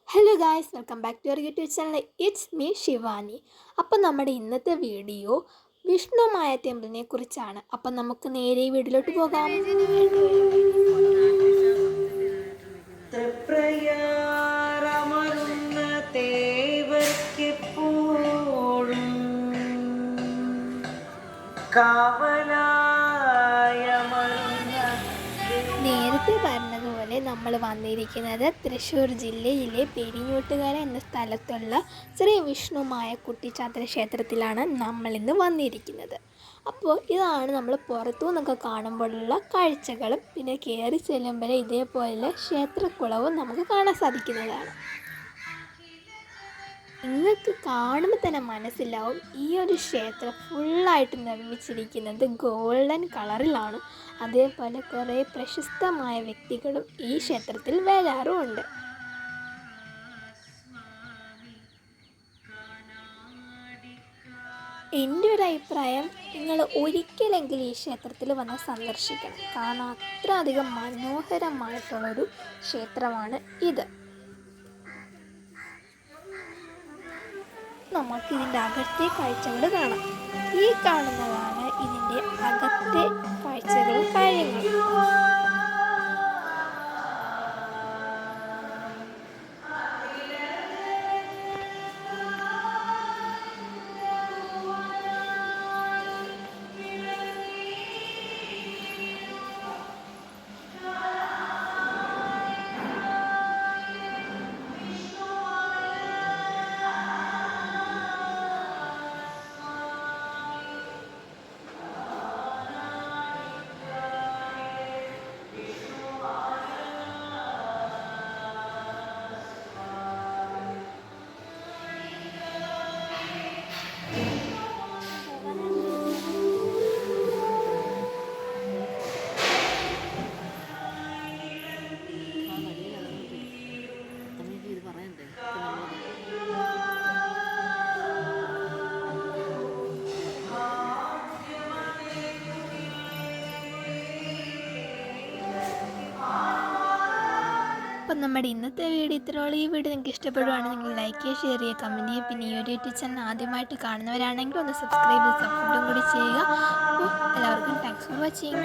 Hello guys, welcome back to your YouTube channel. It's me Shivani. അപ്പം നമ്മുടെ ഇന്നത്തെ video Vishnumaya ടെമ്പിളിനെ കുറിച്ചാണ്. അപ്പം നമുക്ക് നേരെ ഈ വീഡിയോയിലോട്ട് പോകാം. തൃപ്രയാറമരുന്ന തേവർക്കെപ്പോഴും കാവലായമരുന്ന നേരത്തെ പറഞ്ഞതുപോലെ നമ്മൾ വന്നിരിക്കുന്നത് തൃശ്ശൂർ ജില്ലയിലെ പെരിഞ്ഞൂട്ടുകര എന്ന സ്ഥലത്തുള്ള ശ്രീ വിഷ്ണുമായ കുട്ടിച്ചാത്തൻ ക്ഷേത്രത്തിലാണ് നമ്മളിന്ന് വന്നിരിക്കുന്നത്. അപ്പോൾ ഇതാണ് നമ്മൾ പുറത്തു നിന്നൊക്കെ കാണുമ്പോഴുള്ള കാഴ്ചകളും പിന്നെ കയറി ചെല്ലുമ്പോൾ ഇതേപോലെ ക്ഷേത്രക്കുളവും നമുക്ക് കാണാൻ സാധിക്കുന്നതാണ്. നിങ്ങൾക്ക് കാണുമ്പോൾ തന്നെ മനസ്സിലാവും ഈ ഒരു ക്ഷേത്രം ഫുള്ളായിട്ട് നിർമ്മിച്ചിരിക്കുന്നത് ഗോൾഡൻ കളറിലാണ്. അതേപോലെ കുറേ പ്രശസ്തമായ വ്യക്തികളും ഈ ക്ഷേത്രത്തിൽ വരാറുമുണ്ട്. എൻ്റെ ഒരു അഭിപ്രായം, നിങ്ങൾ ഒരിക്കലെങ്കിലും ഈ ക്ഷേത്രത്തിൽ വന്ന് സന്ദർശിക്കണം. കാരണം അത്ര അധികം മനോഹരമായിട്ടുള്ളൊരു ക്ഷേത്രമാണ് ഇത്. നമുക്ക് ഇതിൻ്റെ അകത്തെ കാഴ്ചകൾ കാണാം. ഈ കാണുന്നതാണ് ഇതിൻ്റെ അകത്തെ കാഴ്ചകളും കാര്യങ്ങളും. അപ്പം നമ്മുടെ ഇന്നത്തെ വീഡിയോ ഇത്രയോളം. ഈ വീഡിയോ നിങ്ങൾക്ക് ഇഷ്ടപ്പെടുവാണെങ്കിൽ നിങ്ങൾ ലൈക്ക് ചെയ്യുക, ഷെയർ ചെയ്യുക, കമൻറ്റ് ചെയ്യുക. പിന്നെ ഈ ഒരു യൂട്യൂബ് ചാനൽ ആദ്യമായിട്ട് കാണുന്നവരാണെങ്കിൽ ഒന്ന് സബ്സ്ക്രൈബ് ചെയ്ത് സപ്പോർട്ടും കൂടി ചെയ്യുക. അപ്പോൾ എല്ലാവർക്കും താങ്ക്സ് ഫോർ വാച്ചിങ്.